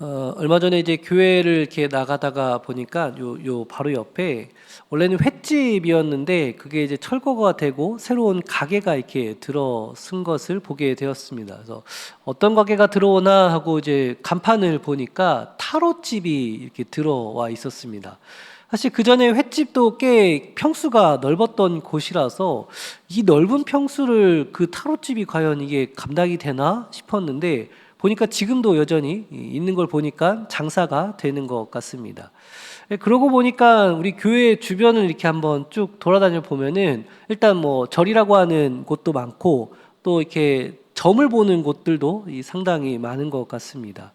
얼마 전에 이제 교회를 이렇게 나가다가 보니까 요 바로 옆에 원래는 횟집이었는데 그게 이제 철거가 되고 새로운 가게가 이렇게 들어선 것을 보게 되었습니다. 그래서 어떤 가게가 들어오나 하고 이제 간판을 보니까 타로집이 이렇게 들어와 있었습니다. 사실 그전에 횟집도 꽤 평수가 넓었던 곳이라서 이 넓은 평수를 그 타로집이 과연 이게 감당이 되나 싶었는데 보니까 지금도 여전히 있는 걸 보니까 장사가 되는 것 같습니다. 그러고 보니까 우리 교회 주변을 이렇게 한번 쭉 돌아다녀 보면은 일단 뭐 절이라고 하는 곳도 많고 또 이렇게 점을 보는 곳들도 상당히 많은 것 같습니다.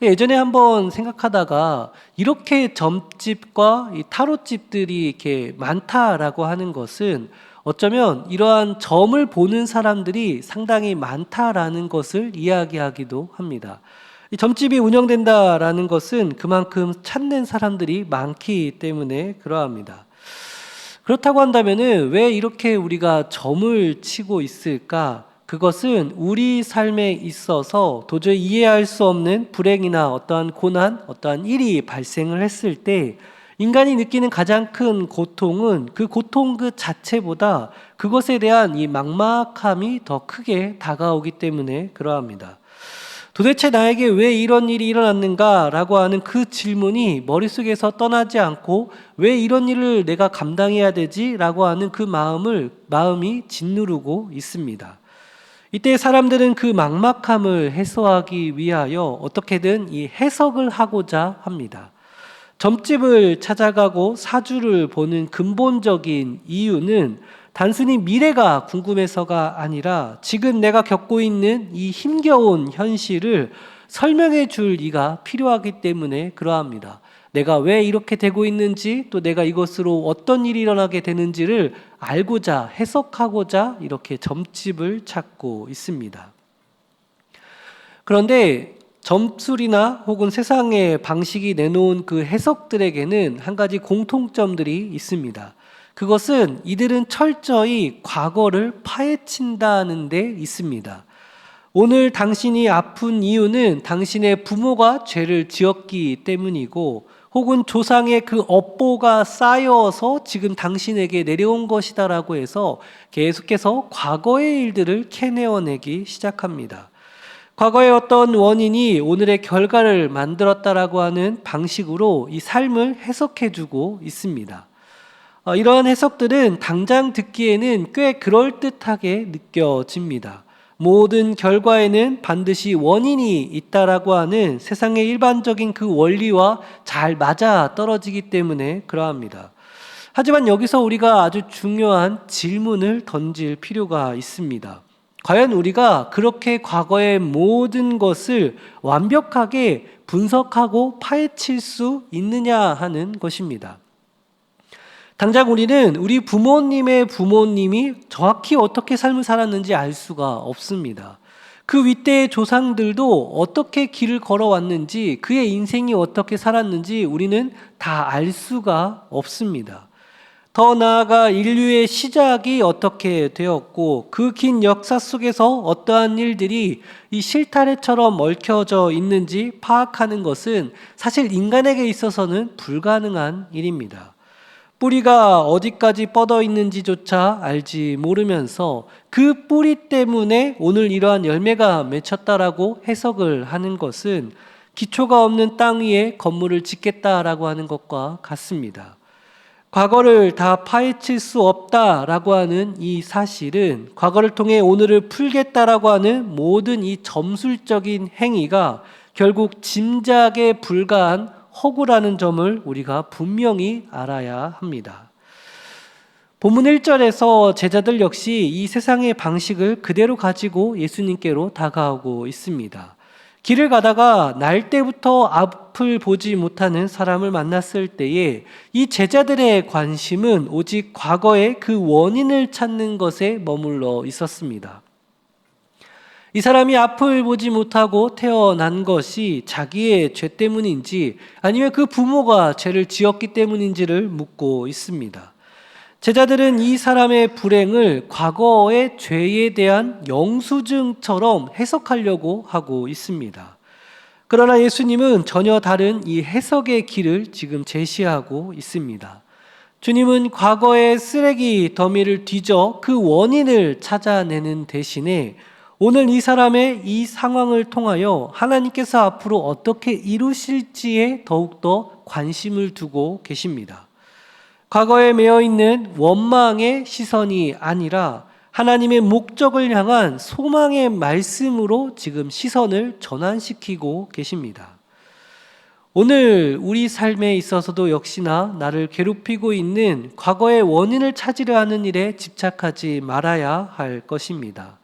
예전에 한번 생각하다가 이렇게 점집과 이 타로집들이 이렇게 많다라고 하는 것은 어쩌면 이러한 점을 보는 사람들이 상당히 많다라는 것을 이야기하기도 합니다. 이 점집이 운영된다라는 것은 그만큼 찾는 사람들이 많기 때문에 그러합니다. 그렇다고 한다면은 왜 이렇게 우리가 점을 치고 있을까? 그것은 우리 삶에 있어서 도저히 이해할 수 없는 불행이나 어떠한 고난, 어떠한 일이 발생을 했을 때 인간이 느끼는 가장 큰 고통은 그 고통 그 자체보다 그것에 대한 이 막막함이 더 크게 다가오기 때문에 그러합니다. 도대체 나에게 왜 이런 일이 일어났는가라고 하는 그 질문이 머릿속에서 떠나지 않고 왜 이런 일을 내가 감당해야 되지라고 하는 그 마음이 짓누르고 있습니다. 이때 사람들은 그 막막함을 해소하기 위하여 어떻게든 이 해석을 하고자 합니다. 점집을 찾아가고 사주를 보는 근본적인 이유는 단순히 미래가 궁금해서가 아니라 지금 내가 겪고 있는 이 힘겨운 현실을 설명해 줄 이가 필요하기 때문에 그러합니다. 내가 왜 이렇게 되고 있는지 또 내가 이것으로 어떤 일이 일어나게 되는지를 알고자 해석하고자 이렇게 점집을 찾고 있습니다. 그런데 점술이나 혹은 세상의 방식이 내놓은 그 해석들에게는 한 가지 공통점들이 있습니다. 그것은 이들은 철저히 과거를 파헤친다는 데 있습니다. 오늘 당신이 아픈 이유는 당신의 부모가 죄를 지었기 때문이고 혹은 조상의 그 업보가 쌓여서 지금 당신에게 내려온 것이다라고 해서 계속해서 과거의 일들을 캐내어내기 시작합니다. 과거의 어떤 원인이 오늘의 결과를 만들었다라고 하는 방식으로 이 삶을 해석해주고 있습니다. 이러한 해석들은 당장 듣기에는 꽤 그럴듯하게 느껴집니다. 모든 결과에는 반드시 원인이 있다라고 하는 세상의 일반적인 그 원리와 잘 맞아 떨어지기 때문에 그러합니다. 하지만 여기서 우리가 아주 중요한 질문을 던질 필요가 있습니다. 과연 우리가 그렇게 과거의 모든 것을 완벽하게 분석하고 파헤칠 수 있느냐 하는 것입니다. 당장 우리는 우리 부모님의 부모님이 정확히 어떻게 삶을 살았는지 알 수가 없습니다. 그 윗대의 조상들도 어떻게 길을 걸어왔는지 그의 인생이 어떻게 살았는지 우리는 다 알 수가 없습니다. 더 나아가 인류의 시작이 어떻게 되었고 그 긴 역사 속에서 어떠한 일들이 이 실타래처럼 얽혀져 있는지 파악하는 것은 사실 인간에게 있어서는 불가능한 일입니다. 뿌리가 어디까지 뻗어 있는지조차 알지 모르면서 그 뿌리 때문에 오늘 이러한 열매가 맺혔다라고 해석을 하는 것은 기초가 없는 땅 위에 건물을 짓겠다라고 하는 것과 같습니다. 과거를 다 파헤칠 수 없다라고 하는 이 사실은 과거를 통해 오늘을 풀겠다라고 하는 모든 이 점술적인 행위가 결국 짐작에 불과한 허구라는 점을 우리가 분명히 알아야 합니다. 본문 1절에서 제자들 역시 이 세상의 방식을 그대로 가지고 예수님께로 다가오고 있습니다. 길을 가다가 날 때부터 앞을 보지 못하는 사람을 만났을 때에 이 제자들의 관심은 오직 과거의 그 원인을 찾는 것에 머물러 있었습니다. 이 사람이 앞을 보지 못하고 태어난 것이 자기의 죄 때문인지 아니면 그 부모가 죄를 지었기 때문인지를 묻고 있습니다. 제자들은 이 사람의 불행을 과거의 죄에 대한 영수증처럼 해석하려고 하고 있습니다. 그러나 예수님은 전혀 다른 이 해석의 길을 지금 제시하고 있습니다. 주님은 과거의 쓰레기 더미를 뒤져 그 원인을 찾아내는 대신에 오늘 이 사람의 이 상황을 통하여 하나님께서 앞으로 어떻게 이루실지에 더욱더 관심을 두고 계십니다. 과거에 매여 있는 원망의 시선이 아니라 하나님의 목적을 향한 소망의 말씀으로 지금 시선을 전환시키고 계십니다. 오늘 우리 삶에 있어서도 역시나 나를 괴롭히고 있는 과거의 원인을 찾으려 하는 일에 집착하지 말아야 할 것입니다.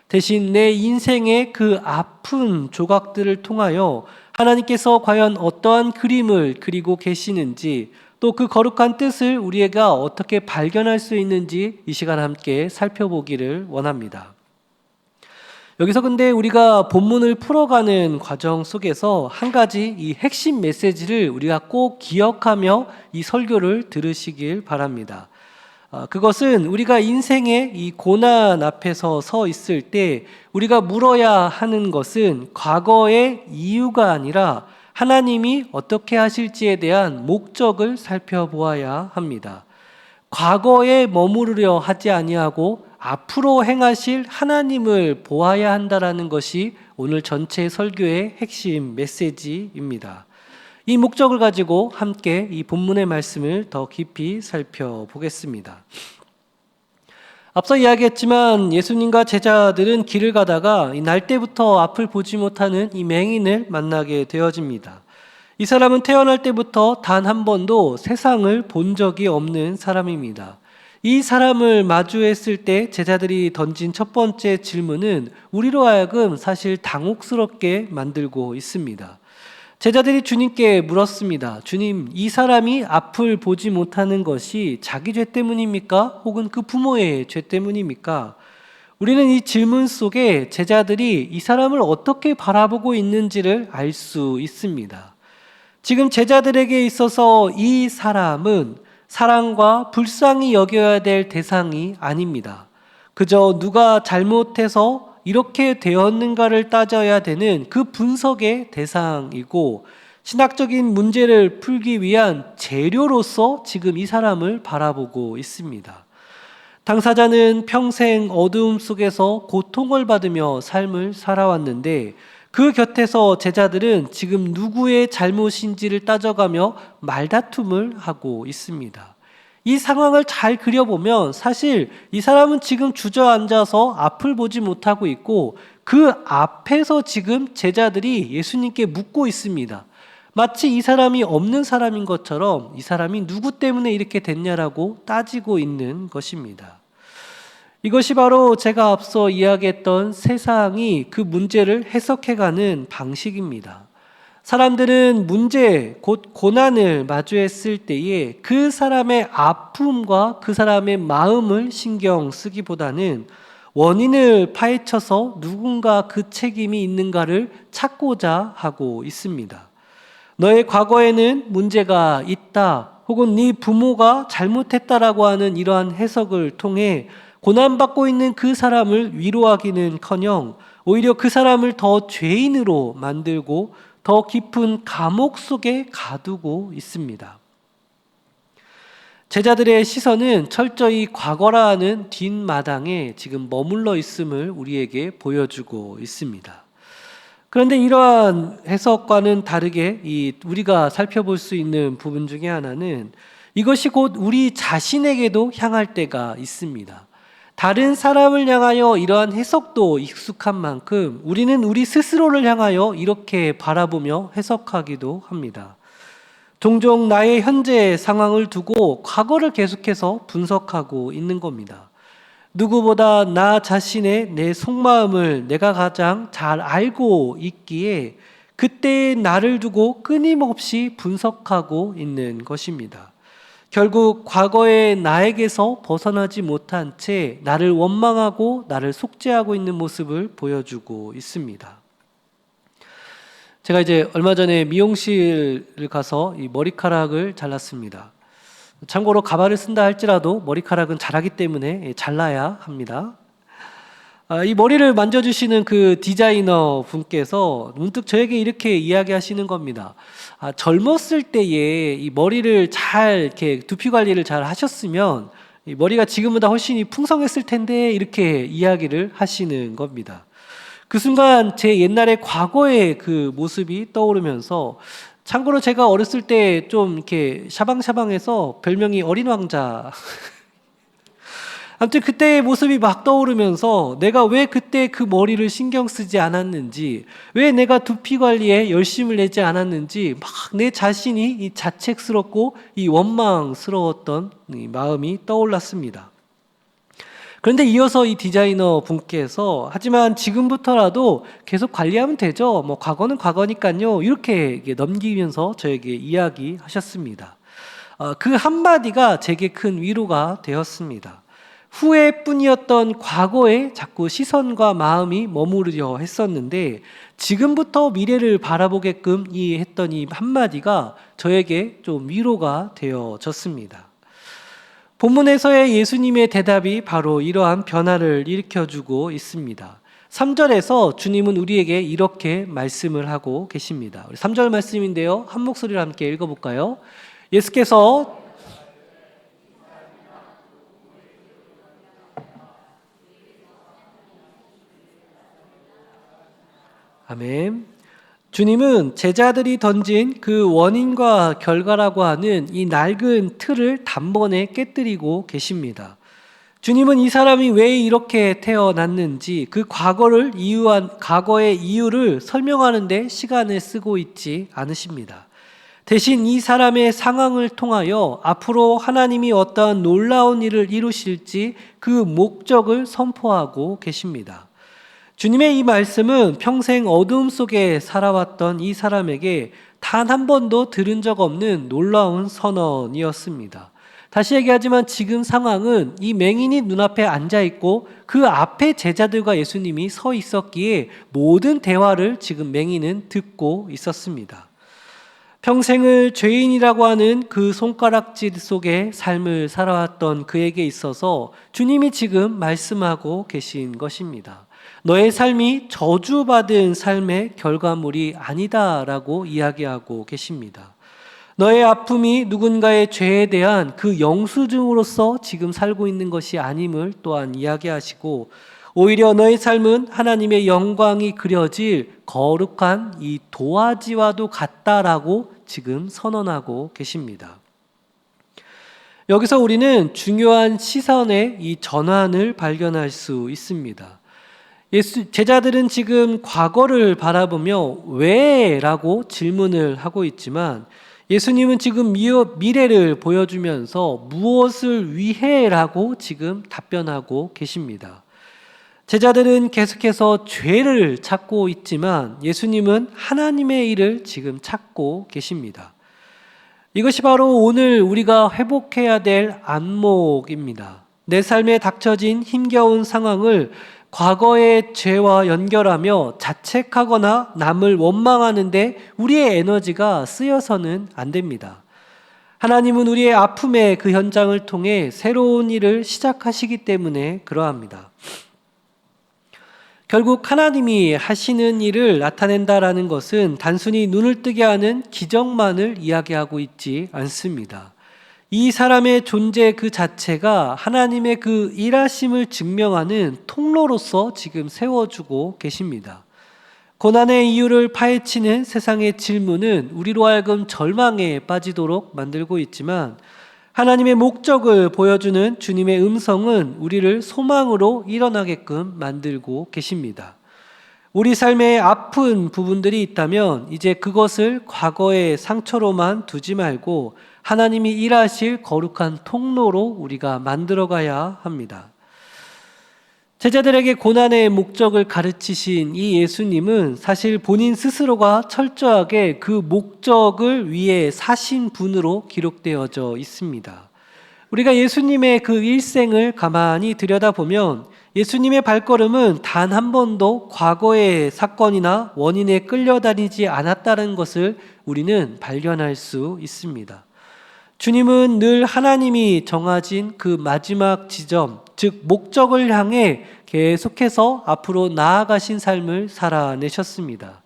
대신 내 인생의 그 아픈 조각들을 통하여 하나님께서 과연 어떠한 그림을 그리고 계시는지, 또 그 거룩한 뜻을 우리가 어떻게 발견할 수 있는지 이 시간 함께 살펴보기를 원합니다. 여기서 근데 우리가 본문을 풀어가는 과정 속에서 한 가지 이 핵심 메시지를 우리가 꼭 기억하며 이 설교를 들으시길 바랍니다. 그것은 우리가 인생의 이 고난 앞에서 서 있을 때 우리가 물어야 하는 것은 과거의 이유가 아니라 하나님이 어떻게 하실지에 대한 목적을 살펴보아야 합니다. 과거에 머무르려 하지 아니하고 앞으로 행하실 하나님을 보아야 한다라는 것이 오늘 전체 설교의 핵심 메시지입니다. 이 목적을 가지고 함께 이 본문의 말씀을 더 깊이 살펴보겠습니다. 앞서 이야기했지만 예수님과 제자들은 길을 가다가 날 때부터 앞을 보지 못하는 이 맹인을 만나게 되어집니다. 이 사람은 태어날 때부터 단 한 번도 세상을 본 적이 없는 사람입니다. 이 사람을 마주했을 때 제자들이 던진 첫 번째 질문은 우리로 하여금 사실 당혹스럽게 만들고 있습니다. 제자들이 주님께 물었습니다. 주님, 이 사람이 앞을 보지 못하는 것이 자기 죄 때문입니까? 혹은 그 부모의 죄 때문입니까? 우리는 이 질문 속에 제자들이 이 사람을 어떻게 바라보고 있는지를 알 수 있습니다. 지금 제자들에게 있어서 이 사람은 사랑과 불쌍히 여겨야 될 대상이 아닙니다. 그저 누가 잘못해서 이렇게 되었는가를 따져야 되는 그 분석의 대상이고 신학적인 문제를 풀기 위한 재료로서 지금 이 사람을 바라보고 있습니다. 당사자는 평생 어두움 속에서 고통을 받으며 삶을 살아왔는데 그 곁에서 제자들은 지금 누구의 잘못인지를 따져가며 말다툼을 하고 있습니다. 이 상황을 잘 그려보면 사실 이 사람은 지금 주저앉아서 앞을 보지 못하고 있고 그 앞에서 지금 제자들이 예수님께 묻고 있습니다. 마치 이 사람이 없는 사람인 것처럼 이 사람이 누구 때문에 이렇게 됐냐라고 따지고 있는 것입니다. 이것이 바로 제가 앞서 이야기했던 세상이 그 문제를 해석해가는 방식입니다. 사람들은 문제, 곧 고난을 마주했을 때에 그 사람의 아픔과 그 사람의 마음을 신경 쓰기보다는 원인을 파헤쳐서 누군가 그 책임이 있는가를 찾고자 하고 있습니다. 너의 과거에는 문제가 있다, 혹은 네 부모가 잘못했다라고 하는 이러한 해석을 통해 고난받고 있는 그 사람을 위로하기는커녕 오히려 그 사람을 더 죄인으로 만들고 더 깊은 감옥 속에 가두고 있습니다. 제자들의 시선은 철저히 과거라 하는 뒷마당에 지금 머물러 있음을 우리에게 보여주고 있습니다. 그런데 이러한 해석과는 다르게 우리가 살펴볼 수 있는 부분 중에 하나는 이것이 곧 우리 자신에게도 향할 때가 있습니다. 다른 사람을 향하여 이러한 해석도 익숙한 만큼 우리는 우리 스스로를 향하여 이렇게 바라보며 해석하기도 합니다. 종종 나의 현재 상황을 두고 과거를 계속해서 분석하고 있는 겁니다. 누구보다 나 자신의 내 속마음을 내가 가장 잘 알고 있기에 그때의 나를 두고 끊임없이 분석하고 있는 것입니다. 결국 과거의 나에게서 벗어나지 못한 채 나를 원망하고 나를 속죄하고 있는 모습을 보여주고 있습니다. 제가 이제 얼마 전에 미용실을 가서 이 머리카락을 잘랐습니다. 참고로 가발을 쓴다 할지라도 머리카락은 자라기 때문에 잘라야 합니다. 이 머리를 만져주시는 그 디자이너 분께서 문득 저에게 이렇게 이야기하시는 겁니다. 젊었을 때에 이 머리를 잘 이렇게 두피 관리를 잘 하셨으면 이 머리가 지금보다 훨씬 풍성했을 텐데 이렇게 이야기를 하시는 겁니다. 그 순간 제 옛날의 과거의 그 모습이 떠오르면서 참고로 제가 어렸을 때 좀 이렇게 샤방샤방해서 별명이 어린 왕자. 아무튼 그때의 모습이 막 떠오르면서 내가 왜 그때 그 머리를 신경 쓰지 않았는지, 왜 내가 두피 관리에 열심을 내지 않았는지 막 내 자신이 이 자책스럽고 이 원망스러웠던 이 마음이 떠올랐습니다. 그런데 이어서 이 디자이너 분께서 하지만 지금부터라도 계속 관리하면 되죠. 뭐 과거는 과거니까요. 이렇게 넘기면서 저에게 이야기하셨습니다. 그 한마디가 제게 큰 위로가 되었습니다. 후회뿐이었던 과거에 자꾸 시선과 마음이 머무르려 했었는데 지금부터 미래를 바라보게끔 했던 이 한마디가 저에게 좀 위로가 되어졌습니다. 본문에서의 예수님의 대답이 바로 이러한 변화를 일으켜주고 있습니다. 3절에서 주님은 우리에게 이렇게 말씀을 하고 계십니다. 3절 말씀인데요. 한 목소리로 함께 읽어볼까요? 예수께서 아멘. 주님은 제자들이 던진 그 원인과 결과라고 하는 이 낡은 틀을 단번에 깨뜨리고 계십니다. 주님은 이 사람이 왜 이렇게 태어났는지 그 과거의 이유를 설명하는 데 시간을 쓰고 있지 않으십니다. 대신 이 사람의 상황을 통하여 앞으로 하나님이 어떠한 놀라운 일을 이루실지 그 목적을 선포하고 계십니다. 주님의 이 말씀은 평생 어두움 속에 살아왔던 이 사람에게 단 한 번도 들은 적 없는 놀라운 선언이었습니다. 다시 얘기하지만 지금 상황은 이 맹인이 눈앞에 앉아있고 그 앞에 제자들과 예수님이 서 있었기에 모든 대화를 지금 맹인은 듣고 있었습니다. 평생을 죄인이라고 하는 그 손가락질 속에 삶을 살아왔던 그에게 있어서 주님이 지금 말씀하고 계신 것입니다. 너의 삶이 저주받은 삶의 결과물이 아니다라고 이야기하고 계십니다. 너의 아픔이 누군가의 죄에 대한 그 영수증으로서 지금 살고 있는 것이 아님을 또한 이야기하시고 오히려 너의 삶은 하나님의 영광이 그려질 거룩한 이 도화지와도 같다라고 지금 선언하고 계십니다. 여기서 우리는 중요한 시선의 이 전환을 발견할 수 있습니다. 제자들은 지금 과거를 바라보며 왜? 라고 질문을 하고 있지만 예수님은 지금 미래를 보여주면서 무엇을 위해? 라고 지금 답변하고 계십니다. 제자들은 계속해서 죄를 찾고 있지만 예수님은 하나님의 일을 지금 찾고 계십니다. 이것이 바로 오늘 우리가 회복해야 될 안목입니다. 내 삶에 닥쳐진 힘겨운 상황을 과거의 죄와 연결하며 자책하거나 남을 원망하는데 우리의 에너지가 쓰여서는 안 됩니다. 하나님은 우리의 아픔의 그 현장을 통해 새로운 일을 시작하시기 때문에 그러합니다. 결국 하나님이 하시는 일을 나타낸다라는 것은 단순히 눈을 뜨게 하는 기적만을 이야기하고 있지 않습니다. 이 사람의 존재 그 자체가 하나님의 그 일하심을 증명하는 통로로서 지금 세워주고 계십니다. 고난의 이유를 파헤치는 세상의 질문은 우리로 하여금 절망에 빠지도록 만들고 있지만 하나님의 목적을 보여주는 주님의 음성은 우리를 소망으로 일어나게끔 만들고 계십니다. 우리 삶에 아픈 부분들이 있다면 이제 그것을 과거의 상처로만 두지 말고 하나님이 일하실 거룩한 통로로 우리가 만들어가야 합니다. 제자들에게 고난의 목적을 가르치신 이 예수님은 사실 본인 스스로가 철저하게 그 목적을 위해 사신 분으로 기록되어져 있습니다. 우리가 예수님의 그 일생을 가만히 들여다보면 예수님의 발걸음은 단 한 번도 과거의 사건이나 원인에 끌려다니지 않았다는 것을 우리는 발견할 수 있습니다. 주님은 늘 하나님이 정하신 그 마지막 지점, 즉 목적을 향해 계속해서 앞으로 나아가신 삶을 살아내셨습니다.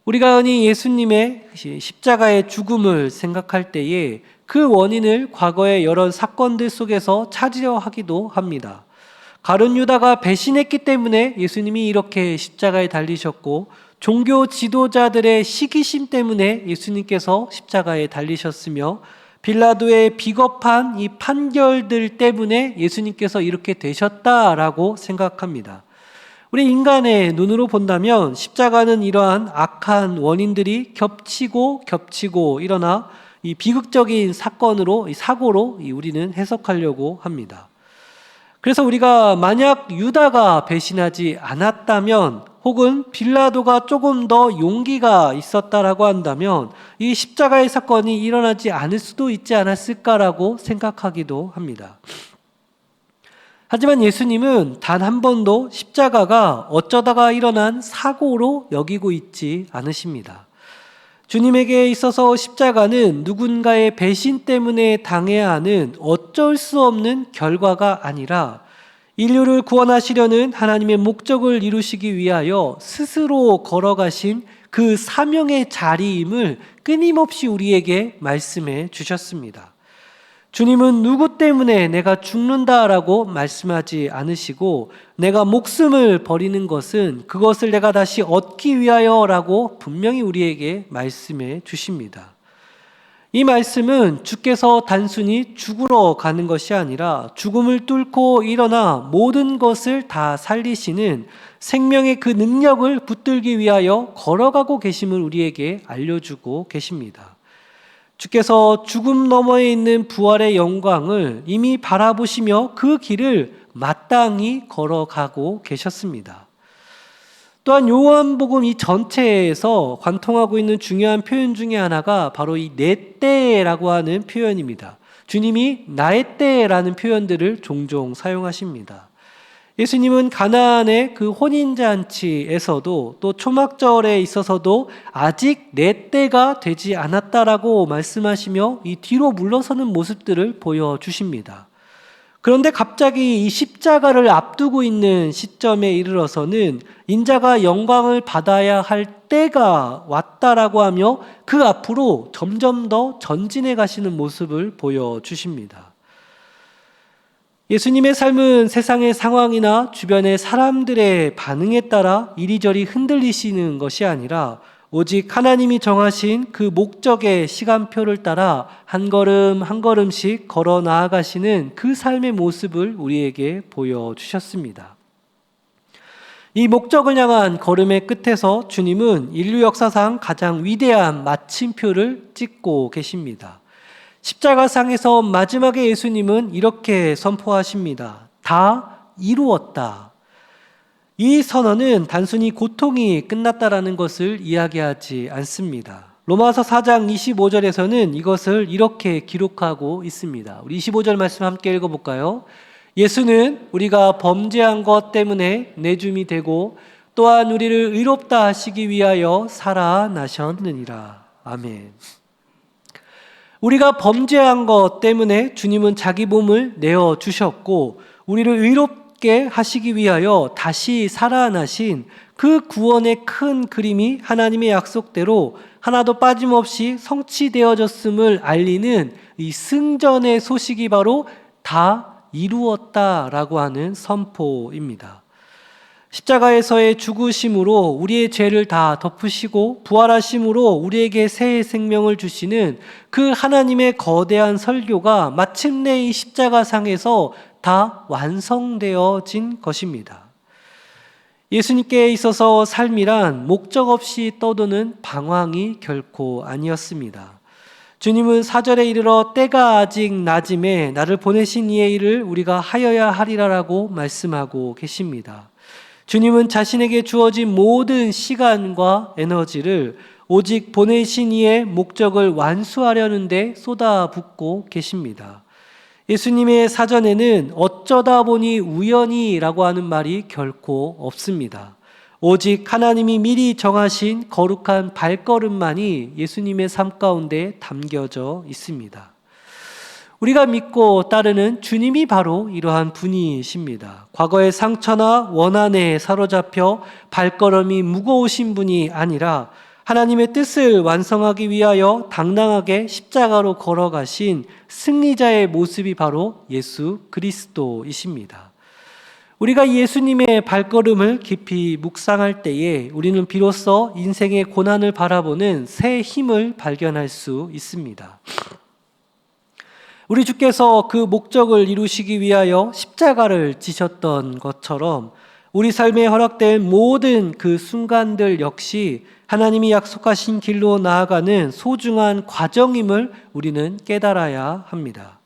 우리가 흔히 예수님의 십자가의 죽음을 생각할 때에 그 원인을 과거의 여러 사건들 속에서 찾으려 하기도 합니다. 가룟 유다가 배신했기 때문에 예수님이 이렇게 십자가에 달리셨고, 종교 지도자들의 시기심 때문에 예수님께서 십자가에 달리셨으며, 빌라도의 비겁한 이 판결들 때문에 예수님께서 이렇게 되셨다라고 생각합니다. 우리 인간의 눈으로 본다면 십자가는 이러한 악한 원인들이 겹치고 일어나 이 비극적인 사고로 우리는 해석하려고 합니다. 그래서 우리가 만약 유다가 배신하지 않았다면, 혹은 빌라도가 조금 더 용기가 있었다라고 한다면 이 십자가의 사건이 일어나지 않을 수도 있지 않았을까라고 생각하기도 합니다. 하지만 예수님은 단 한 번도 십자가가 어쩌다가 일어난 사고로 여기고 있지 않으십니다. 주님에게 있어서 십자가는 누군가의 배신 때문에 당해야 하는 어쩔 수 없는 결과가 아니라 인류를 구원하시려는 하나님의 목적을 이루시기 위하여 스스로 걸어가신 그 사명의 자리임을 끊임없이 우리에게 말씀해 주셨습니다. 주님은 누구 때문에 내가 죽는다라고 말씀하지 않으시고, 내가 목숨을 버리는 것은 그것을 내가 다시 얻기 위하여라고 분명히 우리에게 말씀해 주십니다. 이 말씀은 주께서 단순히 죽으러 가는 것이 아니라 죽음을 뚫고 일어나 모든 것을 다 살리시는 생명의 그 능력을 붙들기 위하여 걸어가고 계심을 우리에게 알려주고 계십니다. 주께서 죽음 너머에 있는 부활의 영광을 이미 바라보시며 그 길을 마땅히 걸어가고 계셨습니다. 또한 요한복음 이 전체에서 관통하고 있는 중요한 표현 중에 하나가 바로 이 내 때라고 하는 표현입니다. 주님이 나의 때라는 표현들을 종종 사용하십니다. 예수님은 가나안의 그 혼인잔치에서도 또 초막절에 있어서도 아직 내 때가 되지 않았다라고 말씀하시며 이 뒤로 물러서는 모습들을 보여주십니다. 그런데 갑자기 이 십자가를 앞두고 있는 시점에 이르러서는 인자가 영광을 받아야 할 때가 왔다라고 하며 그 앞으로 점점 더 전진해 가시는 모습을 보여주십니다. 예수님의 삶은 세상의 상황이나 주변의 사람들의 반응에 따라 이리저리 흔들리시는 것이 아니라 오직 하나님이 정하신 그 목적의 시간표를 따라 한 걸음 한 걸음씩 걸어 나아가시는 그 삶의 모습을 우리에게 보여주셨습니다. 이 목적을 향한 걸음의 끝에서 주님은 인류 역사상 가장 위대한 마침표를 찍고 계십니다. 십자가상에서 마지막에 예수님은 이렇게 선포하십니다. 다 이루었다. 이 선언은 단순히 고통이 끝났다라는 것을 이야기하지 않습니다. 로마서 4장 25절에서는 이것을 이렇게 기록하고 있습니다. 우리 25절 말씀 함께 읽어볼까요? 예수는 우리가 범죄한 것 때문에 내줌이 되고 또한 우리를 의롭다 하시기 위하여 살아나셨느니라. 아멘. 우리가 범죄한 것 때문에 주님은 자기 몸을 내어주셨고 우리를 의롭게 하시기 위하여 다시 살아나신 그 구원의 큰 그림이 하나님의 약속대로 하나도 빠짐없이 성취되어졌음을 알리는 이 승전의 소식이 바로 다 이루었다라고 하는 선포입니다. 십자가에서의 죽으심으로 우리의 죄를 다 덮으시고 부활하심으로 우리에게 새 생명을 주시는 그 하나님의 거대한 설교가 마침내 이 십자가상에서 다 완성되어진 것입니다. 예수님께 있어서 삶이란 목적 없이 떠도는 방황이 결코 아니었습니다. 주님은 4절에 이르러 때가 아직 낮음에 나를 보내신 이의 일을 우리가 하여야 하리라라고 말씀하고 계십니다. 주님은 자신에게 주어진 모든 시간과 에너지를 오직 보내신 이의 목적을 완수하려는 데 쏟아붓고 계십니다. 예수님의 사전에는 어쩌다 보니 우연히라고 하는 말이 결코 없습니다. 오직 하나님이 미리 정하신 거룩한 발걸음만이 예수님의 삶 가운데 담겨져 있습니다. 우리가 믿고 따르는 주님이 바로 이러한 분이십니다. 과거의 상처나 원한에 사로잡혀 발걸음이 무거우신 분이 아니라 하나님의 뜻을 완성하기 위하여 당당하게 십자가로 걸어가신 승리자의 모습이 바로 예수 그리스도이십니다. 우리가 예수님의 발걸음을 깊이 묵상할 때에 우리는 비로소 인생의 고난을 바라보는 새 힘을 발견할 수 있습니다. 우리 주께서 그 목적을 이루시기 위하여 십자가를 지셨던 것처럼 우리 삶에 허락된 모든 그 순간들 역시 하나님이 약속하신 길로 나아가는 소중한 과정임을 우리는 깨달아야 합니다.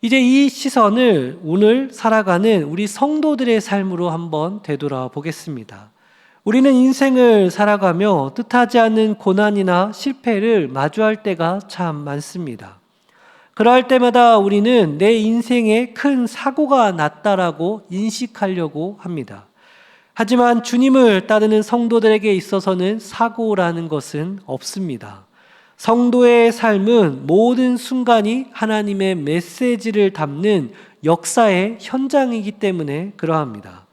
이제 이 시선을 오늘 살아가는 우리 성도들의 삶으로 한번 되돌아보겠습니다. 우리는 인생을 살아가며 뜻하지 않는 고난이나 실패를 마주할 때가 참 많습니다. 그러할 때마다 우리는 내 인생에 큰 사고가 났다라고 인식하려고 합니다. 하지만 주님을 따르는 성도들에게 있어서는 사고라는 것은 없습니다. 성도의 삶은 모든 순간이 하나님의 메시지를 담는 역사의 현장이기 때문에 그러합니다.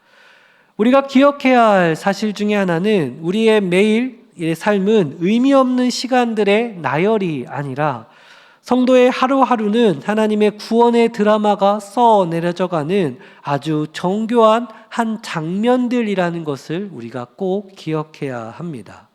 우리가 기억해야 할 사실 중에 하나는 우리의 매일의 삶은 의미 없는 시간들의 나열이 아니라 성도의 하루하루는 하나님의 구원의 드라마가 써내려져가는 아주 정교한 한 장면들이라는 것을 우리가 꼭 기억해야 합니다.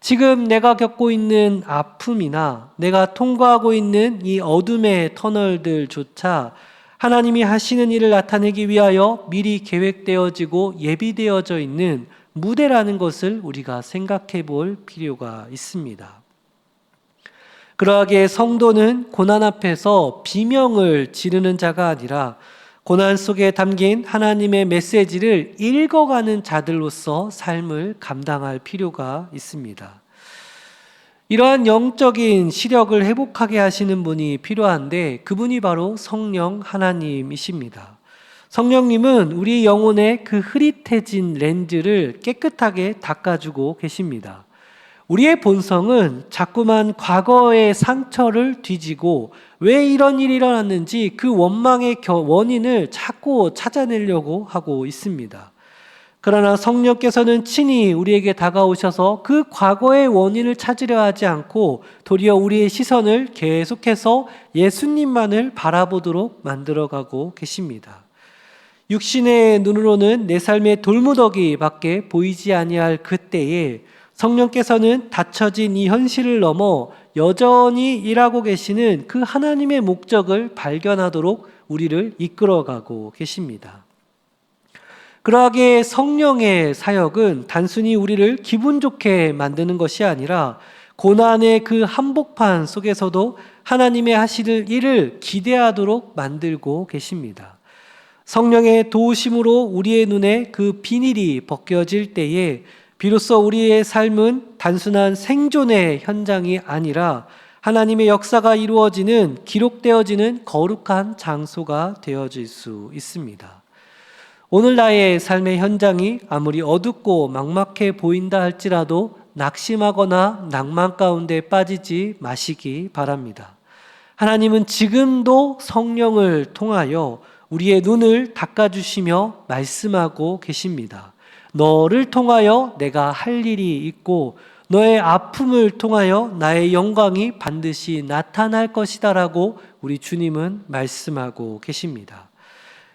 지금 내가 겪고 있는 아픔이나 내가 통과하고 있는 이 어둠의 터널들조차 하나님이 하시는 일을 나타내기 위하여 미리 계획되어지고 예비되어져 있는 무대라는 것을 우리가 생각해 볼 필요가 있습니다. 그러하기에 성도는 고난 앞에서 비명을 지르는 자가 아니라 고난 속에 담긴 하나님의 메시지를 읽어가는 자들로서 삶을 감당할 필요가 있습니다. 이러한 영적인 시력을 회복하게 하시는 분이 필요한데 그분이 바로 성령 하나님이십니다. 성령님은 우리 영혼의 그 흐릿해진 렌즈를 깨끗하게 닦아주고 계십니다. 우리의 본성은 자꾸만 과거의 상처를 뒤지고 왜 이런 일이 일어났는지 그 원망의 원인을 자꾸 찾아내려고 하고 있습니다. 그러나 성령께서는 친히 우리에게 다가오셔서 그 과거의 원인을 찾으려 하지 않고 도리어 우리의 시선을 계속해서 예수님만을 바라보도록 만들어가고 계십니다. 육신의 눈으로는 내 삶의 돌무더기밖에 보이지 아니할 그때에 성령께서는 닫혀진 이 현실을 넘어 여전히 일하고 계시는 그 하나님의 목적을 발견하도록 우리를 이끌어가고 계십니다. 그러하기에 성령의 사역은 단순히 우리를 기분 좋게 만드는 것이 아니라 고난의 그 한복판 속에서도 하나님의 하실 일을 기대하도록 만들고 계십니다. 성령의 도우심으로 우리의 눈에 그 비닐이 벗겨질 때에 비로소 우리의 삶은 단순한 생존의 현장이 아니라 하나님의 역사가 이루어지는 기록되어지는 거룩한 장소가 되어질 수 있습니다. 오늘 나의 삶의 현장이 아무리 어둡고 막막해 보인다 할지라도 낙심하거나 낭만 가운데 빠지지 마시기 바랍니다. 하나님은 지금도 성령을 통하여 우리의 눈을 닦아주시며 말씀하고 계십니다. 너를 통하여 내가 할 일이 있고 너의 아픔을 통하여 나의 영광이 반드시 나타날 것이다 라고 우리 주님은 말씀하고 계십니다.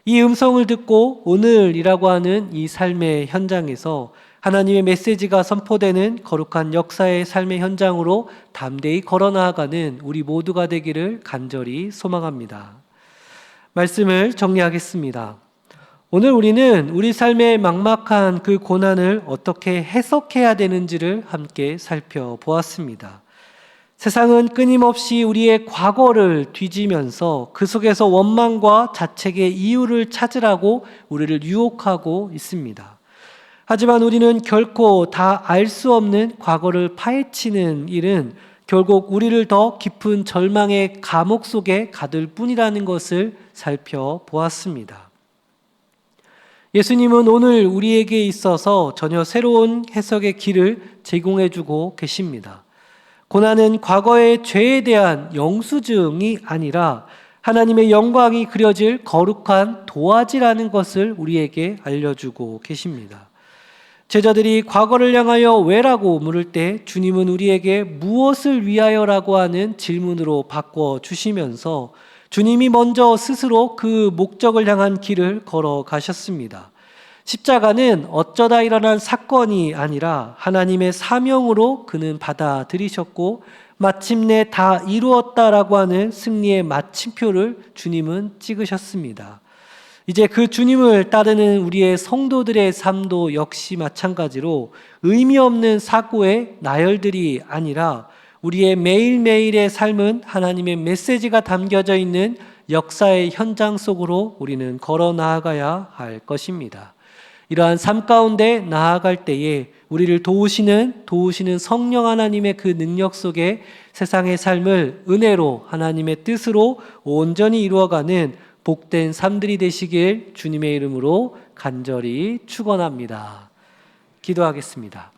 이 음성을 듣고 오늘이라고 하는 이 삶의 현장에서 하나님의 메시지가 선포되는 거룩한 역사의 삶의 현장으로 담대히 걸어나아가는 우리 모두가 되기를 간절히 소망합니다. 말씀을 정리하겠습니다. 오늘 우리는 우리 삶의 막막한 그 고난을 어떻게 해석해야 되는지를 함께 살펴보았습니다. 세상은 끊임없이 우리의 과거를 뒤지면서 그 속에서 원망과 자책의 이유를 찾으라고 우리를 유혹하고 있습니다. 하지만 우리는 결코 다 알 수 없는 과거를 파헤치는 일은 결국 우리를 더 깊은 절망의 감옥 속에 가둘 뿐이라는 것을 살펴보았습니다. 예수님은 오늘 우리에게 있어서 전혀 새로운 해석의 길을 제공해 주고 계십니다. 고난은 과거의 죄에 대한 영수증이 아니라 하나님의 영광이 그려질 거룩한 도화지라는 것을 우리에게 알려주고 계십니다. 제자들이 과거를 향하여 왜라고 물을 때 주님은 우리에게 무엇을 위하여라고 하는 질문으로 바꿔주시면서 주님이 먼저 스스로 그 목적을 향한 길을 걸어가셨습니다. 십자가는 어쩌다 일어난 사건이 아니라 하나님의 사명으로 그는 받아들이셨고 마침내 다 이루었다라고 하는 승리의 마침표를 주님은 찍으셨습니다. 이제 그 주님을 따르는 우리의 성도들의 삶도 역시 마찬가지로 의미 없는 사고의 나열들이 아니라 우리의 매일매일의 삶은 하나님의 메시지가 담겨져 있는 역사의 현장 속으로 우리는 걸어 나아가야 할 것입니다. 이러한 삶 가운데 나아갈 때에 우리를 도우시는 성령 하나님의 그 능력 속에 세상의 삶을 은혜로 하나님의 뜻으로 온전히 이루어가는 복된 삶들이 되시길 주님의 이름으로 간절히 축원합니다. 기도하겠습니다.